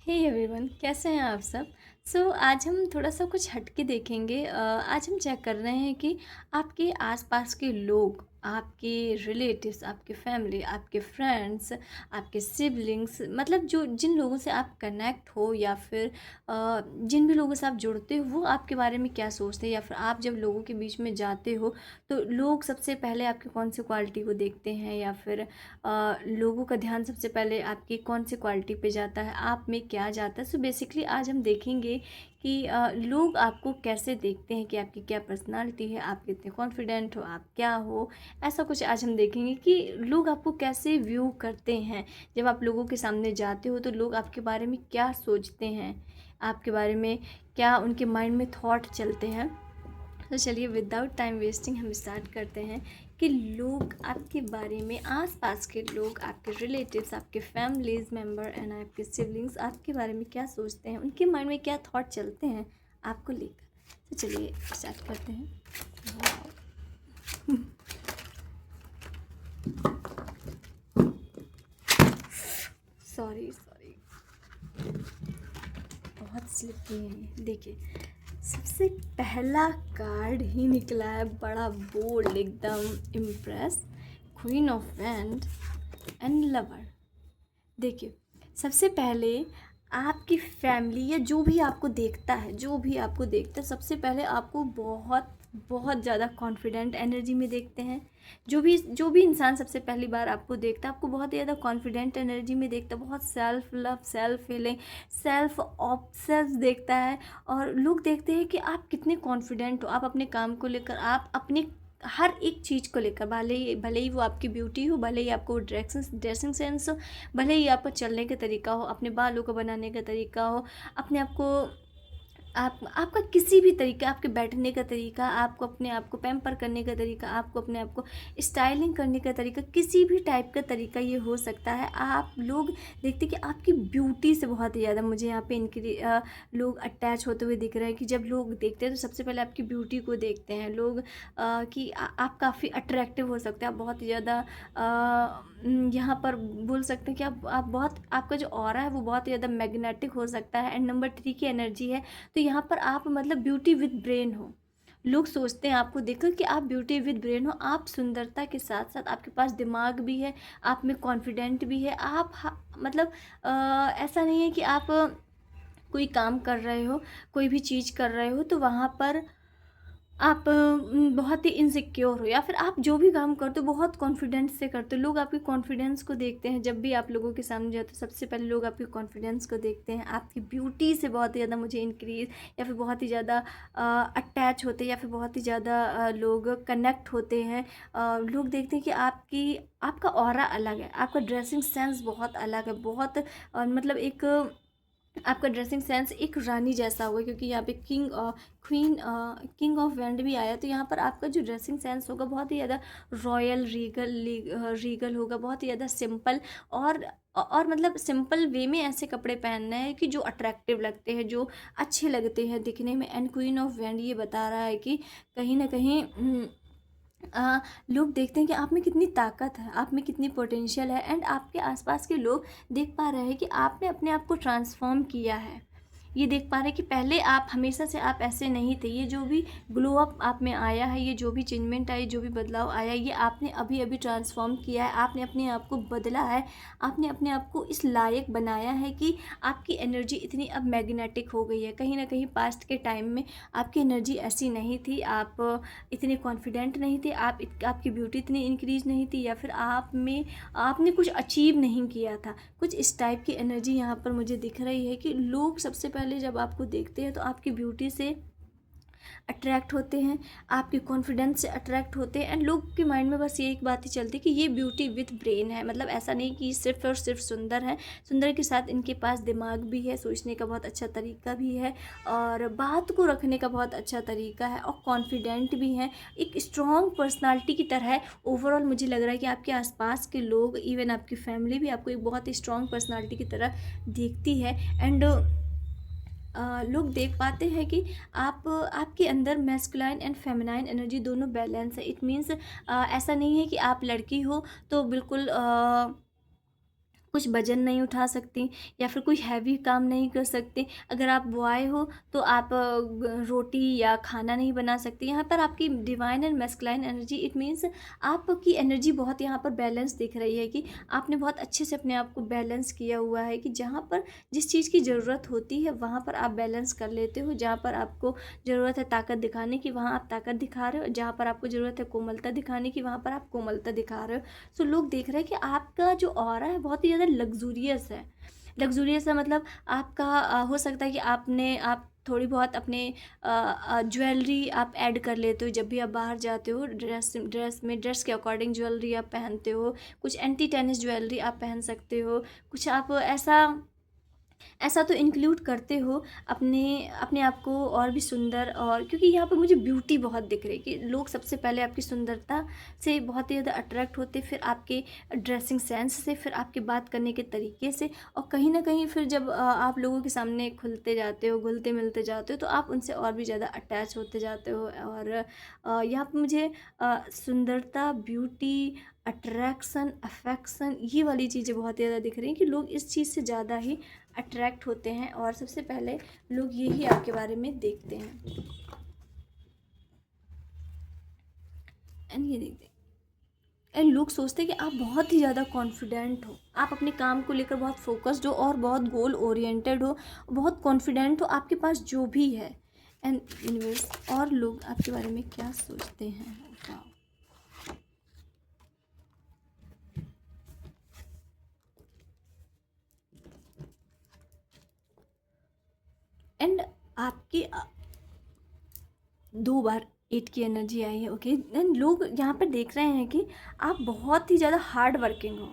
Hey everyone, कैसे हैं आप सब। आज हम थोड़ा सा कुछ हटके देखेंगे। आज हम चेक कर रहे हैं कि आपके आसपास के लोग, आपके रिलेटिव्स, आपके फैमिली, आपके फ्रेंड्स, आपके सिबलिंग्स, मतलब जो जिन लोगों से आप कनेक्ट हो या फिर जिन भी लोगों से आप जुड़ते हो, वो आपके बारे में क्या सोचते हैं। या फिर आप जब लोगों के बीच में जाते हो तो लोग सबसे पहले आपकी कौन सी क्वालिटी को देखते हैं, या फिर लोगों का ध्यान सबसे पहले आपकी कौन सी क्वालिटी पे जाता है, आप में क्या जाता है। बेसिकली आज हम देखेंगे कि लोग आपको कैसे देखते हैं, कि आपकी क्या पर्सनालिटी है, आप कितने कॉन्फिडेंट हो, आप क्या हो। ऐसा कुछ आज हम देखेंगे कि लोग आपको कैसे व्यू करते हैं। जब आप लोगों के सामने जाते हो तो लोग आपके बारे में क्या सोचते हैं, आपके बारे में क्या उनके माइंड में थॉट चलते हैं। तो चलिए विदाउट टाइम वेस्टिंग हम स्टार्ट करते हैं कि लोग आपके बारे में, आसपास के लोग, आपके रिलेटिव्स, आपके फैमिलीज मेम्बर एंड आपके सिबलिंग्स आपके बारे में क्या सोचते हैं, उनके माइंड में क्या थॉट चलते हैं आपको लेकर। तो चलिए स्टार्ट करते हैं। सॉरी सॉरी, बहुत स्लिपी है ये। देखिए, सबसे पहला कार्ड ही निकला है, बड़ा बोल्ड एकदम, impress, queen of wand and lover. देखिए, सबसे पहले आपकी फैमिली या जो भी आपको देखता है, सबसे पहले आपको बहुत बहुत ज़्यादा कॉन्फिडेंट एनर्जी में देखते हैं। जो भी इंसान सबसे पहली बार आपको देखता है, आपको बहुत ही ज़्यादा कॉन्फिडेंट एनर्जी में देखता है, बहुत self love, self feeling, self obsess देखता है। और लोग देखते हैं कि आप कितने कॉन्फिडेंट हो, आप अपने काम को लेकर, आप अपने हर एक चीज़ को लेकर, भले ही वो आपकी ब्यूटी हो, भले ही आपको ड्रेसिंग सेंस हो, भले ही आपका चलने का तरीका हो, अपने बालों को बनाने का तरीका हो, अपने आप को, आपका किसी भी तरीका, आपके बैठने का तरीका, आपको अपने आप को पैम्पर करने का तरीका, आपको अपने आप को स्टाइलिंग करने का तरीका, किसी भी टाइप का तरीका ये हो सकता है। आप लोग देखते कि आपकी ब्यूटी से बहुत ही ज़्यादा, मुझे यहाँ पे इनकी लोग अटैच होते हुए दिख रहे हैं। कि जब लोग देखते हैं तो सबसे पहले आपकी ब्यूटी को देखते हैं लोग, कि आप काफ़ी अट्रैक्टिव हो सकते हैं, आप बहुत ही ज़्यादा यहाँ पर बोल सकते हैं कि आप बहुत, आपका जो ऑरा है वो बहुत ही ज़्यादा मैग्नेटिक हो सकता है। एंड नंबर 3 की एनर्जी है, तो यहाँ पर आप मतलब ब्यूटी विद ब्रेन हो। लोग सोचते हैं आपको देखकर कि आप ब्यूटी विद ब्रेन हो, आप सुंदरता के साथ साथ आपके पास दिमाग भी है, आप में कॉन्फिडेंट भी है। आप मतलब ऐसा नहीं है कि आप कोई काम कर रहे हो, कोई भी चीज़ कर रहे हो तो वहाँ पर आप बहुत ही इनसिक्योर हो, या फिर आप जो भी काम करते हो बहुत कॉन्फिडेंस से करते हो। लोग आपके कॉन्फिडेंस को देखते हैं, जब भी आप लोगों के सामने जाते हो सबसे पहले लोग आपके कॉन्फिडेंस को देखते हैं, आपकी ब्यूटी से बहुत ही ज़्यादा मुझे इंक्रीज, या फिर बहुत ही ज़्यादा अटैच होते हैं, या फिर बहुत ही ज़्यादा लोग कनेक्ट होते हैं। लोग देखते हैं कि आपका ऑरा अलग है, आपका ड्रेसिंग सेंस बहुत अलग है, बहुत मतलब एक आपका ड्रेसिंग सेंस एक रानी जैसा होगा, क्योंकि यहाँ पे किंग ऑफ वैंड भी आया। तो यहाँ पर आपका जो ड्रेसिंग सेंस होगा बहुत ही ज़्यादा रॉयल, रीगल होगा, बहुत ही ज़्यादा सिंपल। और मतलब सिंपल वे में ऐसे कपड़े पहनना है कि जो अट्रैक्टिव लगते हैं, जो अच्छे लगते हैं दिखने में। एंड क्वीन ऑफ वैंड ये बता रहा है कि कहीं ना कहीं लोग देखते हैं कि आप में कितनी ताकत है, आप में कितनी पोटेंशियल है। एंड आपके आसपास के लोग देख पा रहे हैं कि आपने अपने आप को ट्रांसफॉर्म किया है। ये देख पा रहे हैं कि पहले आप हमेशा से आप ऐसे नहीं थे। ये जो भी ग्लो अप आप में आया है, ये जो भी चेंजमेंट आई, जो भी बदलाव आया, ये आपने अभी अभी ट्रांसफॉर्म किया है। आपने अपने आप को बदला है, आपने अपने आप को इस लायक बनाया है कि आपकी एनर्जी इतनी अब मैग्नेटिक हो गई है। कहीं ना कहीं पास्ट के टाइम में आपकी एनर्जी ऐसी नहीं थी, आप इतने कॉन्फिडेंट नहीं थे, आपकी ब्यूटी इतनी इंक्रीज नहीं थी, या फिर आप में आपने कुछ अचीव नहीं किया था। कुछ इस टाइप की एनर्जी यहाँ पर मुझे दिख रही है कि लोग सबसे पहले जब आपको देखते हैं तो आपकी ब्यूटी से अट्रैक्ट होते हैं, आपके कॉन्फिडेंस से अट्रैक्ट होते हैं। एंड लोग के माइंड में बस ये एक बात ही चलती है कि ये ब्यूटी विथ ब्रेन है। मतलब ऐसा नहीं कि सिर्फ और सिर्फ सुंदर है, सुंदर के साथ इनके पास दिमाग भी है, सोचने का बहुत अच्छा तरीका भी है, और बात को रखने का बहुत अच्छा तरीका है, और कॉन्फिडेंट भी हैं, एक स्ट्रॉन्ग पर्सनालिटी की तरह है। ओवरऑल मुझे लग रहा है कि आपके आसपास के लोग, इवन आपकी फैमिली भी आपको एक बहुत ही स्ट्रॉन्ग पर्सनालिटी की तरह देखती है। एंड लोग देख पाते हैं कि आपके अंदर मैस्कुलाइन एंड फेमिनाइन एनर्जी दोनों बैलेंस है। इट मीन्स ऐसा नहीं है कि आप लड़की हो तो बिल्कुल कुछ वजन नहीं उठा सकती या फिर कोई हैवी काम नहीं कर सकते। अगर आप बॉय हो तो आप रोटी या खाना नहीं बना सकते। यहाँ पर आपकी divine and masculine energy, it means आपकी एनर्जी बहुत यहाँ पर बैलेंस दिख रही है कि आपने बहुत अच्छे से अपने आप को बैलेंस किया हुआ है कि जहाँ पर जिस चीज़ की ज़रूरत होती है वहाँ पर आप बैलेंस कर लेते हो। जहाँ पर आपको ज़रूरत है ताकत दिखाने की वहाँ आप ताकत दिखा रहे हो, जहाँ पर आपको ज़रूरत है कोमलता दिखाने की वहाँ पर आप कोमलता दिखा रहे हो। सो लोग देख रहे हैं कि आपका जो ऑरा है बहुत ही ज़्यादा लग्जूरियस है। लग्जूरियस है मतलब आपका हो सकता है कि आप थोड़ी बहुत अपने ज्वेलरी आप ऐड कर लेते हो जब भी आप बाहर जाते हो। ड्रेस के अकॉर्डिंग ज्वेलरी आप पहनते हो। कुछ एंटी टेनिस ज्वेलरी आप पहन सकते हो। कुछ आप ऐसा ऐसा तो इंक्लूड करते हो अपने अपने आप को और भी सुंदर। और क्योंकि यहाँ पर मुझे ब्यूटी बहुत दिख रही है कि लोग सबसे पहले आपकी सुंदरता से बहुत ही ज़्यादा अट्रैक्ट होते, फिर आपके ड्रेसिंग सेंस से, फिर आपके बात करने के तरीके से, और कहीं ना कहीं फिर जब आप लोगों के सामने खुलते जाते हो, घुलते मिलते जाते हो, तो आप उनसे और भी ज़्यादा अटैच होते जाते हो। और यहाँ पर मुझे सुंदरता, ब्यूटी, अट्रैक्शन, अफेक्शन, ये वाली चीज़ें बहुत ज़्यादा दिख रही हैं कि लोग इस चीज़ से ज़्यादा ही अट्रैक्ट होते हैं और सबसे पहले लोग यही आपके बारे में देखते हैं। एंड ये देखते हैं एंड लोग सोचते हैं कि आप बहुत ही ज़्यादा कॉन्फिडेंट हो, आप अपने काम को लेकर बहुत फोकस्ड हो और बहुत गोल ओरिएंटेड हो, बहुत कॉन्फिडेंट हो आपके पास जो भी है। एंड यूनिवर्स और लोग आपके बारे में क्या सोचते हैं। वाह। एंड आपकी 2 बार 8 की एनर्जी आई है। ओके एंड लोग यहाँ पर देख रहे हैं कि आप बहुत ही ज़्यादा हार्ड वर्किंग हो।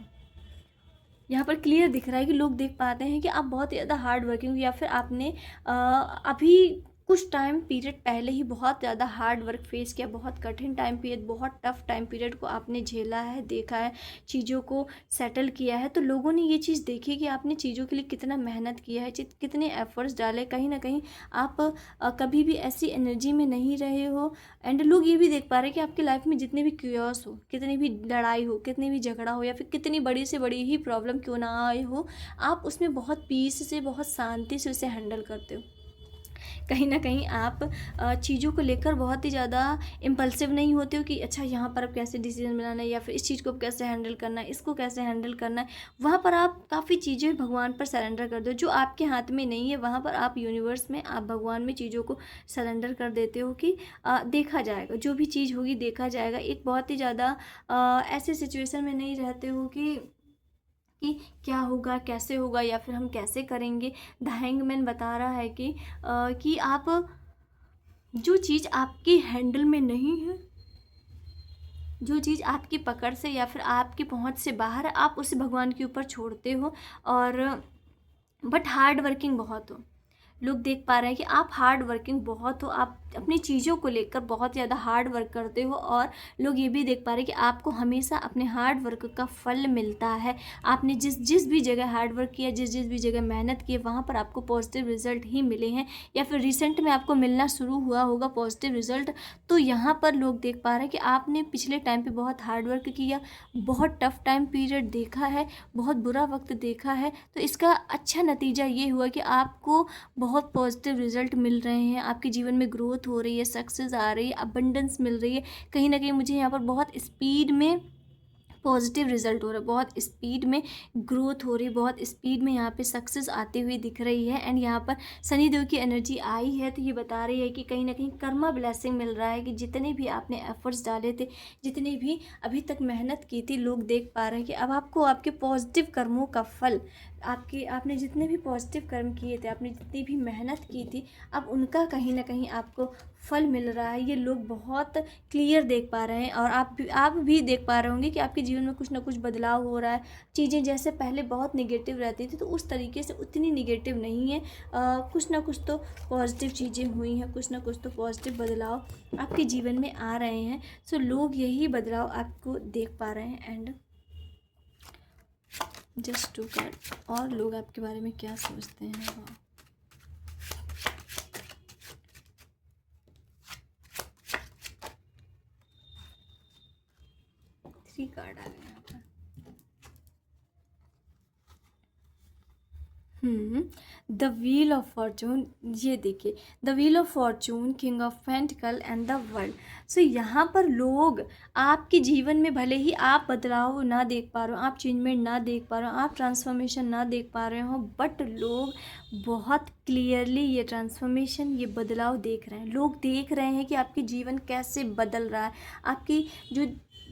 यहाँ पर क्लियर दिख रहा है कि लोग देख पाते हैं कि आप बहुत ज़्यादा हार्ड वर्किंग हो, या फिर आपने अभी कुछ टाइम पीरियड पहले ही बहुत ज़्यादा हार्ड वर्क फेस किया, बहुत कठिन टाइम पीरियड, बहुत टफ टाइम पीरियड को आपने झेला है, देखा है, चीज़ों को सेटल किया है। तो लोगों ने ये चीज़ देखी कि आपने चीज़ों के लिए कितना मेहनत किया है, कितने एफर्ट्स डाले। कहीं ना कहीं आप कभी भी ऐसी एनर्जी में नहीं रहे हो। एंड लोग ये भी देख पा रहे हैं कि आपकी लाइफ में जितने भी क्यूओस हो, कितनी भी लड़ाई हो, कितनी भी झगड़ा हो, या फिर कितनी बड़ी से बड़ी ही प्रॉब्लम क्यों ना आए हो, आप उसमें बहुत पीस से, बहुत शांति से उसे हैंडल करते हो। कहीं ना कहीं आप चीज़ों को लेकर बहुत ही ज़्यादा इम्पल्सिव नहीं होते हो कि अच्छा यहाँ पर अब कैसे डिसीजन बनाना है, या फिर इस चीज़ को अब कैसे हैंडल करना है, इसको कैसे हैंडल करना है। वहाँ पर आप काफ़ी चीज़ें भगवान पर सरेंडर कर दो जो आपके हाथ में नहीं है। वहाँ पर आप यूनिवर्स में, आप भगवान में चीज़ों को सरेंडर कर देते हो कि देखा जाएगा, जो भी चीज़ होगी देखा जाएगा। एक बहुत ही ज़्यादा ऐसे सिचुएशन में नहीं रहते हो कि क्या होगा, कैसे होगा, या फिर हम कैसे करेंगे। द हैंगमैन बता रहा है कि आप जो चीज़ आपकी हैंडल में नहीं है, जो चीज़ आपकी पकड़ से या फिर आपकी पहुंच से बाहर है, आप उसे भगवान के ऊपर छोड़ते हो। और बट हार्ड वर्किंग बहुत हो। लोग देख पा रहे हैं कि आप हार्ड वर्किंग बहुत हो, आप अपनी चीज़ों को लेकर बहुत ज़्यादा हार्ड वर्क करते हो। और लोग ये भी देख पा रहे हैं कि आपको हमेशा अपने हार्ड वर्क का फल मिलता है। आपने जिस जिस भी जगह हार्ड वर्क किया, जिस जिस भी जगह मेहनत की, वहाँ पर आपको पॉजिटिव रिजल्ट ही मिले हैं, या फिर रिसेंट में आपको मिलना शुरू हुआ होगा पॉजिटिव रिजल्ट। तो यहाँ पर लोग देख पा रहे हैं कि आपने पिछले टाइम पर बहुत हार्ड वर्क किया, बहुत टफ टाइम पीरियड देखा है, बहुत बुरा वक्त देखा है। तो इसका अच्छा नतीजा ये हुआ कि आपको बहुत पॉजिटिव रिजल्ट मिल रहे हैं, आपके जीवन में ग्रोथ हो रही है, सक्सेस आ रही है, अबंडेंस मिल रही है। कहीं ना कहीं मुझे यहाँ पर बहुत स्पीड में पॉजिटिव रिजल्ट हो रहा है, बहुत स्पीड में ग्रोथ हो रही है, बहुत स्पीड में यहाँ पे सक्सेस आती हुई दिख रही है। एंड यहाँ पर शनिदेव की एनर्जी आई है तो ये बता रही है कि कहीं ना कहीं कर्मा ब्लेसिंग मिल रहा है, कि जितने भी आपने एफर्ट्स डाले थे, जितनी भी अभी तक मेहनत की थी, लोग देख पा रहे हैं कि अब आपको आपके पॉजिटिव कर्मों का फल, आपने जितने भी पॉजिटिव कर्म किए थे, आपने जितनी भी मेहनत की थी, अब उनका कहीं ना कहीं आपको फल मिल रहा है। ये लोग बहुत क्लियर देख पा रहे हैं। और आप भी देख पा रहे होंगे कि आपके जीवन में कुछ ना कुछ बदलाव हो रहा है। चीज़ें जैसे पहले बहुत निगेटिव रहती थी, तो उस तरीके से उतनी निगेटिव नहीं है। कुछ ना कुछ तो पॉजिटिव चीज़ें हुई हैं, कुछ ना कुछ तो पॉजिटिव बदलाव आपके जीवन में आ रहे हैं। सो लोग यही बदलाव आपको देख पा रहे हैं। एंड जस्ट टू कार्ड और लोग आपके बारे में क्या सोचते हैं। हाँ, 3 कार्ड आ गए यहाँ पर। द व्हील ऑफ फॉर्चून, ये देखिए, the wheel of fortune, king of pentacle and the world. So यहाँ पर लोग आपके जीवन में, भले ही आप बदलाव ना देख पा रहे हो, आप चेंजमेंट ना देख पा रहे हो, आप ट्रांसफॉर्मेशन ना देख पा रहे हो, बट लोग बहुत क्लियरली ये ट्रांसफॉर्मेशन, ये बदलाव देख रहे हैं। लोग देख रहे हैं कि आपकी जीवन कैसे बदल रहा है, आपकी जो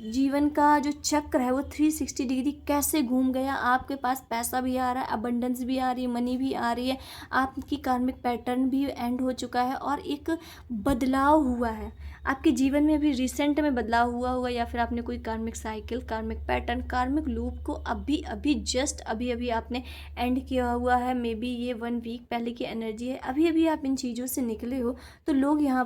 जीवन का जो चक्र है वो 360 डिग्री कैसे घूम गया। आपके पास पैसा भी आ रहा है, अबंडेंस भी आ रही है, मनी भी आ रही है, आपकी कार्मिक पैटर्न भी एंड हो चुका है और एक बदलाव हुआ है आपके जीवन में। अभी रिसेंट में बदलाव हुआ हुआ, या फिर आपने कोई कार्मिक साइकिल, कार्मिक पैटर्न, कार्मिक लूप को अभी अभी जस्ट अभी अभी आपने एंड किया हुआ है। मे बी ये 1 वीक पहले की एनर्जी है, अभी अभी आप इन चीज़ों से निकले हो। तो लोग यहाँ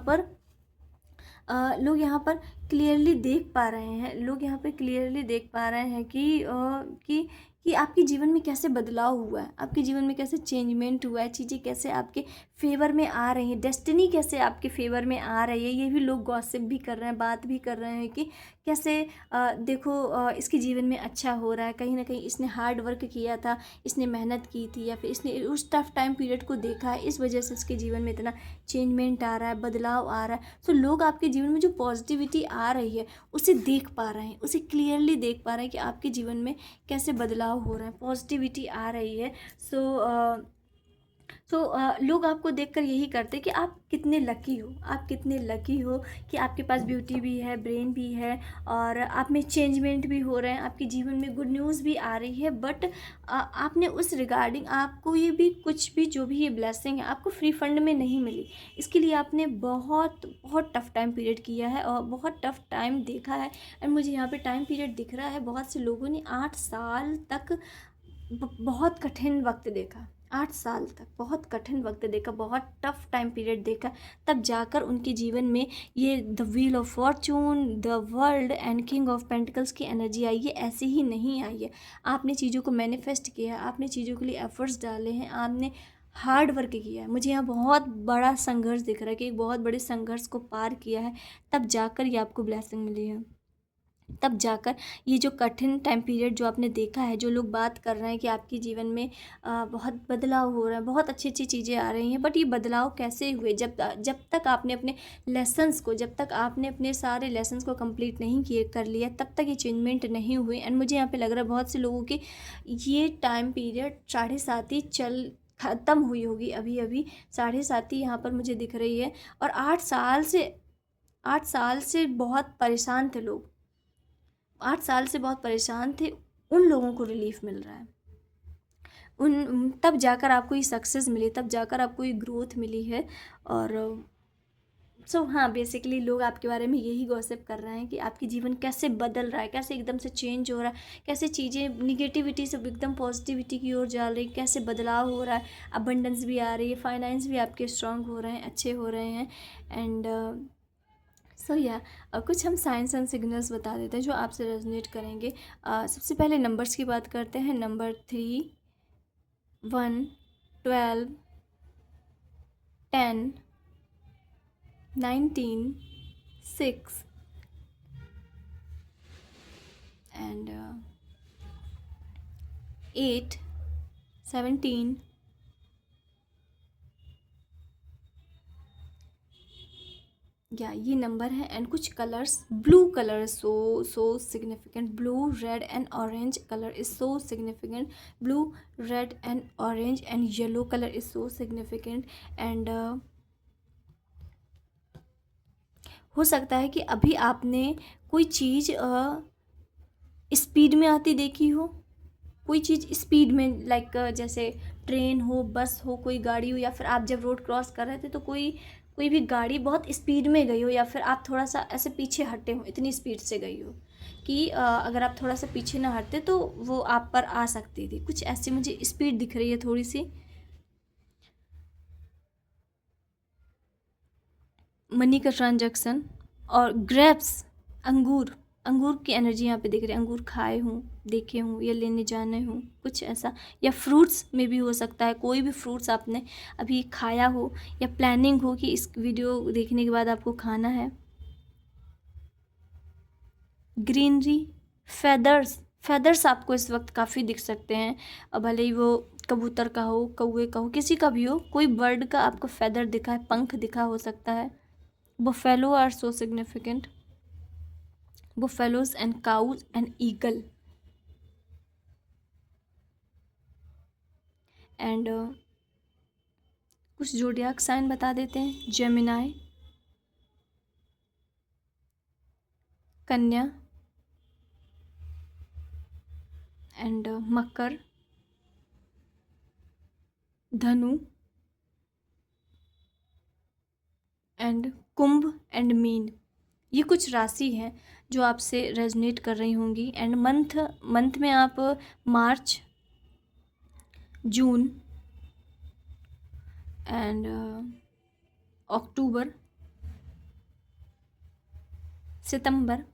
पर क्लियरली देख पा रहे हैं, लोग यहाँ पे क्लियरली देख पा रहे हैं कि आपके जीवन में कैसे बदलाव हुआ है, आपके जीवन में कैसे चेंजमेंट हुआ है, चीज़ें कैसे आपके फेवर में आ रही हैं, डेस्टिनी कैसे आपके फेवर में आ रही है। ये भी लोग गॉसिप भी कर रहे हैं, बात भी कर रहे हैं कि कैसे देखो इसके जीवन में अच्छा हो रहा है, कहीं ना कहीं इसने हार्ड वर्क किया था, इसने मेहनत की थी, या फिर इसने उस टफ टाइम पीरियड को देखा है, इस वजह से इसके जीवन में इतना चेंजमेंट आ रहा है, बदलाव आ रहा है। तो लोग आपके जीवन में जो पॉजिटिविटी आ रही है उसे देख पा रहे हैं, उसे क्लियरली देख पा रहे हैं कि आपके जीवन में कैसे बदलाव हो रहा है, पॉजिटिविटी आ रही है। सो लोग आपको देखकर यही करते हैं कि आप कितने लकी हो, आप कितने लकी हो कि आपके पास ब्यूटी भी है, ब्रेन भी है, और आप में चेंजमेंट भी हो रहे हैं, आपके जीवन में गुड न्यूज़ भी आ रही है। बट आपने उस रिगार्डिंग, आपको ये भी कुछ भी, जो भी ये ब्लेसिंग है आपको फ्री फंड में नहीं मिली। इसके लिए आपने बहुत बहुत टफ टाइम पीरियड किया है और बहुत टफ टाइम देखा है। एंड मुझे यहाँ पे टाइम पीरियड दिख रहा है, बहुत से लोगों ने 8 साल तक बहुत कठिन वक्त देखा, 8 साल तक बहुत कठिन वक्त देखा, बहुत टफ टाइम पीरियड देखा, तब जाकर उनके जीवन में ये the wheel of Fortune, the world and king of pentacles की एनर्जी आई है। ऐसे ही नहीं आई है, आपने चीज़ों को मैनिफेस्ट किया, आपने चीज़ों के लिए एफर्ट्स डाले हैं, आपने हार्ड वर्क किया है। मुझे यहाँ बहुत बड़ा संघर्ष दिख रहा है कि एक बहुत बड़े संघर्ष को पार किया है, तब जाकर ये आपको ब्लेसिंग मिली है, तब जाकर ये जो कठिन टाइम पीरियड जो आपने देखा है, जो लोग बात कर रहे हैं कि आपके जीवन में बहुत बदलाव हो रहा है, बहुत अच्छी अच्छी चीज़ें आ रही हैं, बट ये बदलाव कैसे हुए? जब तक आपने अपने लेसन्स को, जब तक आपने अपने सारे लेसन्स को कंप्लीट नहीं किए कर लिया, तब तक ये चेंजमेंट नहीं हुई। एंड मुझे यहाँ पे लग रहा है बहुत से लोगों की ये टाइम पीरियड 7.5 ही चल ख़त्म हुई होगी, अभी अभी 7.5 यहाँ पर मुझे दिख रही है। और 8 साल से बहुत परेशान थे लोग, 8 साल से बहुत परेशान थे, उन लोगों को रिलीफ मिल रहा है, तब जाकर आपको ये सक्सेस मिली, तब जाकर आपको ये ग्रोथ मिली है। और हाँ, बेसिकली लोग आपके बारे में यही गॉसिप कर रहे हैं कि आपकी जीवन कैसे बदल रहा है, कैसे एकदम से चेंज हो रहा है, कैसे चीज़ें निगेटिविटी से एकदम पॉजिटिविटी की ओर जा रही, कैसे बदलाव हो रहा है, अबंडेंस भी आ रही है, फाइनेंस भी आपके स्ट्रांग हो रहे हैं, अच्छे हो रहे हैं। एंड कुछ हम साइंस एंड सिग्नल्स बता देते हैं जो आपसे रेजोनेट करेंगे। सबसे पहले नंबर्स की बात करते हैं। नंबर 3, 1, 12, 10, 19, 6 एंड 8, 17, ये नंबर है। एंड कुछ colours, blue colour so significant, blue, red and orange colour is so significant, blue, red and orange and yellow colour is so significant. And हो सकता है कि अभी आपने कोई चीज़ स्पीड में आती देखी हो, कोई चीज़ स्पीड में, लाइक जैसे ट्रेन हो, बस हो, कोई गाड़ी हो, या फिर आप जब रोड क्रॉस कर रहे थे तो कोई भी गाड़ी बहुत स्पीड में गई हो, या फिर आप थोड़ा सा ऐसे पीछे हटे हो, इतनी स्पीड से गई हो कि अगर आप थोड़ा सा पीछे ना हटते तो वो आप पर आ सकती थी। कुछ ऐसी मुझे स्पीड दिख रही है थोड़ी सी। मनी का ट्रांजैक्शन और ग्रेप्स, अंगूर की एनर्जी यहाँ पे दिख रही है। अंगूर खाए हूँ, देखे हूँ, या लेने जाने हूँ, कुछ ऐसा। या फ्रूट्स में भी हो सकता है, कोई भी फ्रूट्स आपने अभी खाया हो, या प्लानिंग हो कि इस वीडियो देखने के बाद आपको खाना है। ग्रीनरी, फेदर्स आपको इस वक्त काफ़ी दिख सकते हैं, और भले ही वो कबूतर का हो, कौवे का हो, किसी का भी हो, कोई बर्ड का आपको फेदर दिखा है, पंख दिखा हो सकता है। Buffalo are so significant, buffaloes and cows and eagle and कुछ जोडियाक साइन बता देते हैं। जेमिनाई, कन्या एंड मकर, धनु एंड कुंभ एंड मीन। ये कुछ राशि हैं जो आपसे रेजोनेट कर रही होंगी। एंड मंथ में आप मार्च, जून एंड अक्टूबर, सितंबर,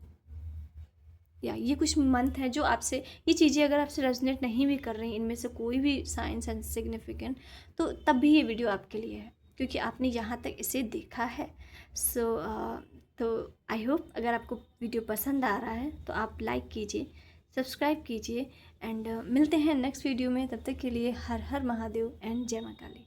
या ये कुछ मंथ है जो आपसे, ये चीज़ें अगर आपसे रेजोनेट नहीं भी कर रही, इनमें से कोई भी साइंस एंड सिग्निफिकेंट, तो तब भी ये वीडियो आपके लिए है, क्योंकि आपने यहाँ तक इसे देखा है। तो आई होप अगर आपको वीडियो पसंद आ रहा है तो आप लाइक कीजिए, सब्सक्राइब कीजिए एंड मिलते हैं नेक्स्ट वीडियो में। तब तक के लिए हर हर महादेव एंड जय मां काली।